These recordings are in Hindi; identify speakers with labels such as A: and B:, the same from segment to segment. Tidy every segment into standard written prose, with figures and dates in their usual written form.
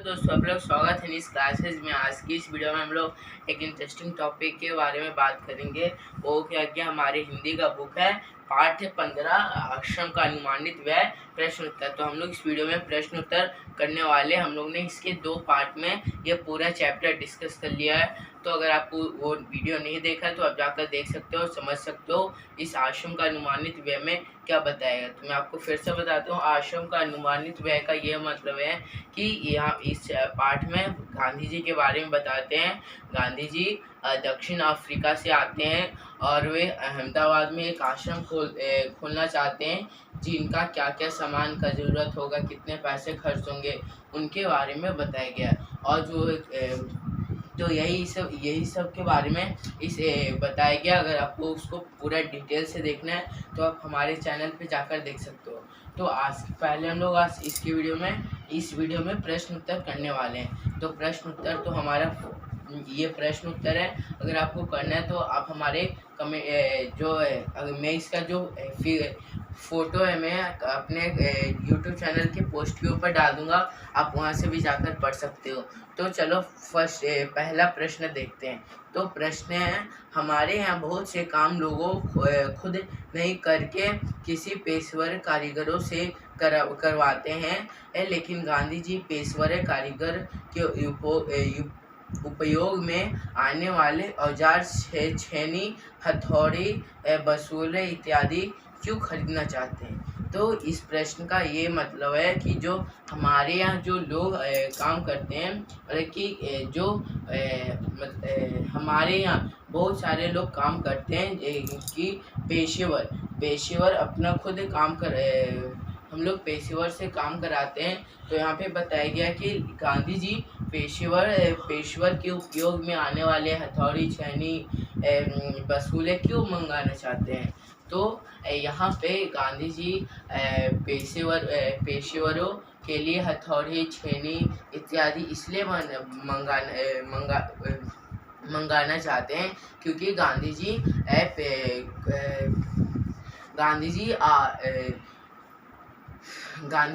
A: दोस्तों, आप लोग स्वागत है इस क्लासेस में। आज की इस वीडियो में हम लोग एक इंटरेस्टिंग टॉपिक के बारे में बात करेंगे। वो क्या कि हमारे हिंदी का बुक है पाठ्य 15 आश्रम का अनुमानित व्यय प्रश्न उत्तर। तो हम लोग इस वीडियो में प्रश्न उत्तर करने वाले। हम लोग ने इसके 2 पार्ट में ये पूरा चैप्टर डिस्कस कर लिया है। तो अगर आपको वो वीडियो नहीं देखा तो आप जाकर देख सकते हो, समझ सकते हो इस आश्रम का अनुमानित व्यय में क्या बताएगा। तो मैं आपको फिर से बताता हूँ, आश्रम का अनुमानित व्यय का ये मतलब है कि यहाँ इस पाठ में गांधी जी के बारे में बताते हैं। गांधी जी दक्षिण अफ्रीका से आते हैं और वे अहमदाबाद में एक आश्रम खोलना चाहते हैं, जिनका क्या क्या सामान का ज़रूरत होगा, कितने पैसे खर्च होंगे, उनके बारे में बताया गया। और तो यही सब के बारे में बताया गया। अगर आपको उसको पूरा डिटेल से देखना है तो आप हमारे चैनल पे जाकर देख सकते हो। तो आज पहले हम लोग आज इस वीडियो में प्रश्न उत्तर करने वाले हैं। तो प्रश्न उत्तर तो हमारा ये प्रश्न उत्तर है। अगर आपको करना है तो आप हमारे मैं इसका जो फोटो है मैं अपने यूट्यूब चैनल के पोस्ट के ऊपर डाल दूंगा, आप वहां से भी जाकर पढ़ सकते हो। तो चलो पहला प्रश्न देखते हैं। तो प्रश्न है, हमारे यहाँ बहुत से काम लोगों खुद नहीं करके किसी पेशेवर कारीगरों से करवाते हैं, लेकिन गांधी जी पेशेवर कारीगर के उपयोग में आने वाले औजार छेनी, हथौड़ी, बसूले इत्यादि क्यों खरीदना चाहते हैं। तो इस प्रश्न का ये मतलब है कि जो हमारे यहाँ जो लोग काम करते हैं, मतलब कि हमारे यहाँ बहुत सारे लोग काम करते हैं कि पेशेवर अपना खुद काम हम लोग पेशेवर से काम कराते हैं। तो यहाँ पे बताया गया कि गांधी जी पेशेवर के उपयोग में आने वाले हथौड़ी, छेनी, बसूले क्यों मंगाना चाहते हैं। तो यहाँ पे गांधी जी पेशेवरों के लिए हथौड़ी, छेनी इत्यादि इसलिए मंगाना चाहते हैं क्योंकि गांधी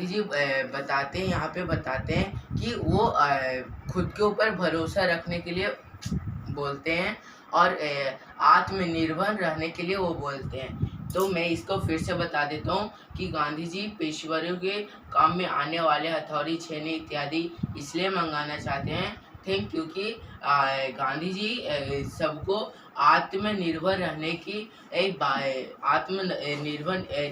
A: जी बताते हैं, यहाँ पे बताते हैं कि वो खुद के ऊपर भरोसा रखने के लिए बोलते हैं और आत्मनिर्भर रहने के लिए वो बोलते हैं। तो मैं इसको फिर से बता देता हूँ कि गांधी जी पेशेवरों के काम में आने वाले हथौड़ी, छेनी इत्यादि इसलिए मंगाना चाहते हैं क्योंकि गांधी जी सबको आत्मनिर्भर रहने की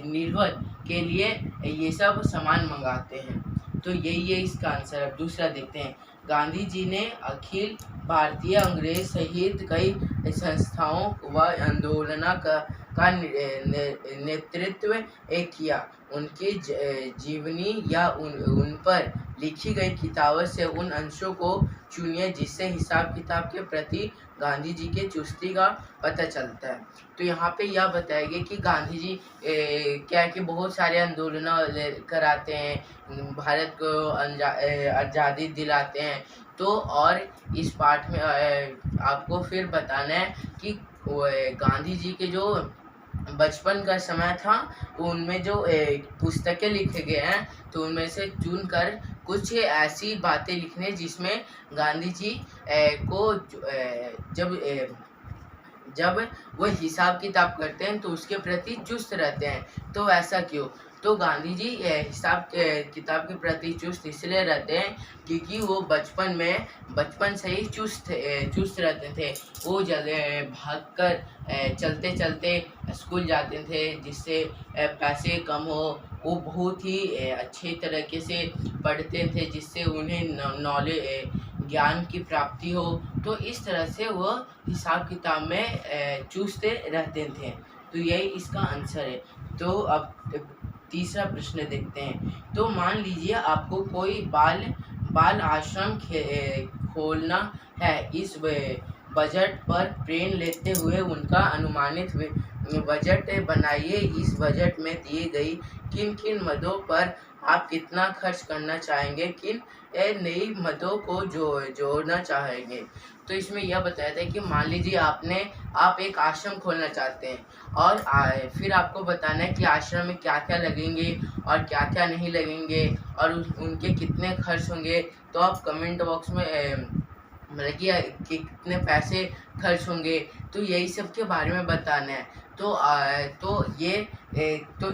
A: निर्भर के लिए ये सब सामान मंगाते हैं। तो यही है इसका आंसर। अब दूसरा देखते हैं। गांधी जी ने अखिल भारतीय अंग्रेज सहित कई संस्थाओं व आंदोलनों का नेतृत्व किया। उनकी जीवनी या उन पर लिखी गई किताबों से उन अंशों को चुनिए जिससे हिसाब किताब के प्रति गांधी जी के चुस्ती का पता चलता है। तो यहाँ पे यह बताया गया कि गांधी जी क्या है कि बहुत सारे आंदोलन कराते हैं, भारत को आज़ादी दिलाते हैं। तो और इस पाठ में आपको फिर बताना है कि गांधी जी के जो बचपन का समय था उनमें जो पुस्तकें लिखे गए हैं, तो उनमें से चुनकर कुछ ऐसी बातें लिखने जिसमें गांधी जी को जब वो हिसाब किताब करते हैं तो उसके प्रति चुस्त रहते हैं। तो ऐसा क्यों। तो गांधी जी हिसाब किताब के प्रति चुस्त इसलिए रहते हैं क्योंकि वो बचपन से ही चुस्त रहते थे। वो भागकर चलते चलते स्कूल जाते थे, जिससे पैसे कम हो। वो बहुत ही अच्छे तरीके से पढ़ते थे, जिससे उन्हें ज्ञान की प्राप्ति हो। तो इस तरह से वो हिसाब किताब में चुस्त रहते थे। तो यही इसका आंसर है। तो अब तीसरा प्रश्न देखते हैं। तो मान लीजिए आपको कोई बाल आश्रम खोलना है। इस बजट पर प्रण लेते हुए उनका अनुमानित बजट बनाइए। इस बजट में दिए गई किन किन मदों पर आप कितना खर्च करना चाहेंगे, किन नई मतों को जोड़ना चाहेंगे। तो इसमें यह बताया था कि मान लीजिए आप एक आश्रम खोलना चाहते हैं और फिर आपको बताना है कि आश्रम में क्या क्या लगेंगे और क्या क्या नहीं लगेंगे और उनके कितने खर्च होंगे। तो आप कमेंट बॉक्स में मतलब कि कितने पैसे खर्च होंगे, तो यही सब के बारे में बताना है। तो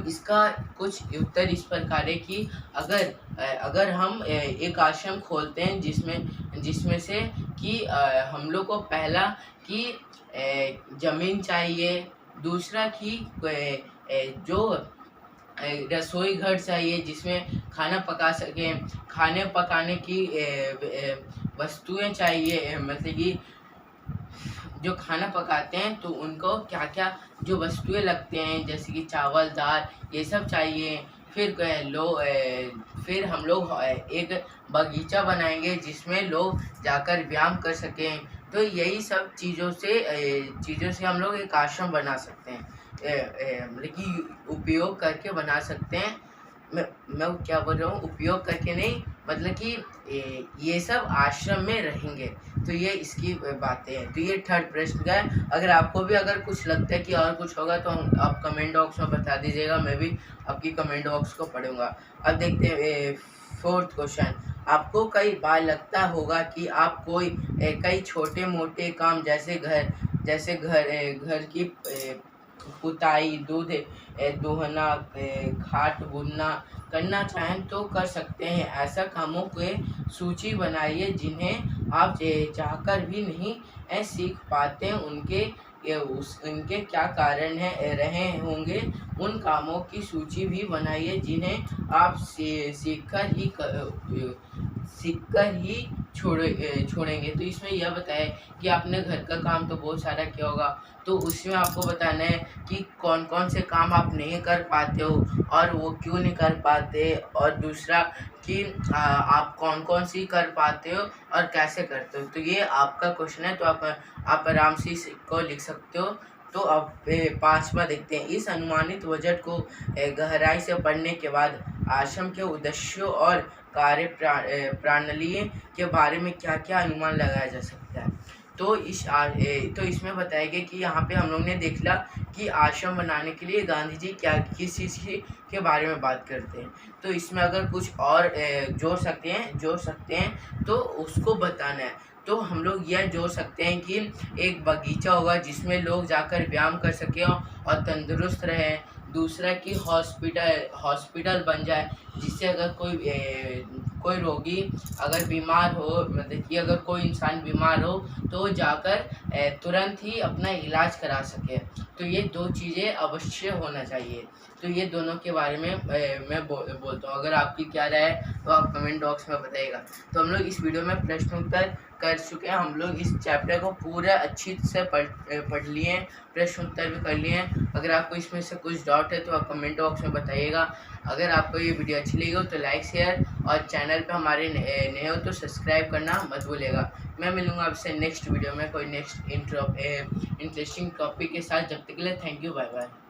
A: इसका कुछ उत्तर इस प्रकार है कि अगर हम एक आश्रम खोलते हैं जिसमें से कि हम लोग को पहला कि ज़मीन चाहिए, दूसरा कि जो रसोई घर चाहिए जिसमें खाना पका सकें, खाने पकाने की वस्तुएं चाहिए, मतलब कि जो खाना पकाते हैं तो उनको क्या क्या जो वस्तुएं लगते हैं जैसे कि चावल दाल ये सब चाहिए। फिर हम लोग एक बगीचा बनाएंगे जिसमें लोग जाकर व्यायाम कर सकें। तो यही सब चीज़ों से हम लोग एक आश्रम बना सकते हैं, मतलब कि उपयोग करके बना सकते हैं। मैं क्या बोल रहा हूँ, उपयोग करके नहीं, मतलब कि ये सब आश्रम में रहेंगे। तो ये इसकी बातें हैं। तो ये थर्ड प्रश्न का है। अगर आपको भी अगर कुछ लगता है कि और कुछ होगा तो आप कमेंट बॉक्स में बता दीजिएगा, मैं भी आपकी कमेंट बॉक्स को पढ़ूंगा। अब देखते हैं फोर्थ क्वेश्चन। आपको कई बार लगता होगा कि आप कई छोटे मोटे काम जैसे घर की पुताई, दूध दोहना, खाट बुनना करना चाहें तो कर सकते हैं। ऐसा कामों के सूची बनाइए जिन्हें आप चाहकर भी नहीं सीख पाते। उनके क्या कारण रहे होंगे। उन कामों की सूची भी बनाइए जिन्हें आप सीखकर ही छोड़ेंगे। तो इसमें यह बताया कि आपने घर का काम तो बहुत सारा किया होगा, तो उसमें आपको बताना है कि कौन कौन से काम आप नहीं कर पाते हो और वो क्यों नहीं कर पाते, और दूसरा कि आप कौन कौन सी कर पाते हो और कैसे करते हो। तो ये आपका क्वेश्चन है, तो आप आराम से इसको लिख सकते हो। तो अब पांचवा देखते हैं। इस अनुमानित बजट को गहराई से पढ़ने के बाद आश्रम के उद्देश्यों और कार्य प्रणाली के बारे में क्या क्या अनुमान लगाया जा सकता है। तो इसमें बताया गया कि यहाँ पे हम लोग ने देख लिया कि आश्रम बनाने के लिए गांधी जी किस चीज़ के बारे में बात करते हैं। तो इसमें अगर कुछ और जोड़ सकते हैं तो उसको बताना है। तो हम लोग यह जोड़ सकते हैं कि एक बगीचा होगा जिसमें लोग जाकर व्यायाम कर सकें और तंदुरुस्त रहें। दूसरा कि हॉस्पिटल बन जाए जिससे अगर कोई रोगी अगर बीमार हो, मतलब कि अगर कोई इंसान बीमार हो तो वो जाकर तुरंत ही अपना इलाज करा सके। तो ये दो चीज़ें अवश्य होना चाहिए। तो ये दोनों के बारे में मैं बोलता हूँ। अगर आपकी क्या राय है तो आप कमेंट बॉक्स में बताइएगा। तो हम लोग इस वीडियो में प्रश्नोत्तर कर चुके हैं। हम लोग इस चैप्टर को पूरा अच्छी से पढ़ लिए हैं, प्रश्न उत्तर भी कर लिए हैं। अगर आपको इसमें से कुछ डाउट है तो आप कमेंट बॉक्स में बताइएगा। अगर आपको ये वीडियो अच्छी लगी हो तो लाइक शेयर, और चैनल पे हमारे नए हो तो सब्सक्राइब करना मत भूलिएगा। मैं मिलूँगा आपसे नेक्स्ट वीडियो में कोई नेक्स्ट इंटरेस्टिंग टॉपिक के साथ। जब तक के लिए थैंक यू, बाय बाय।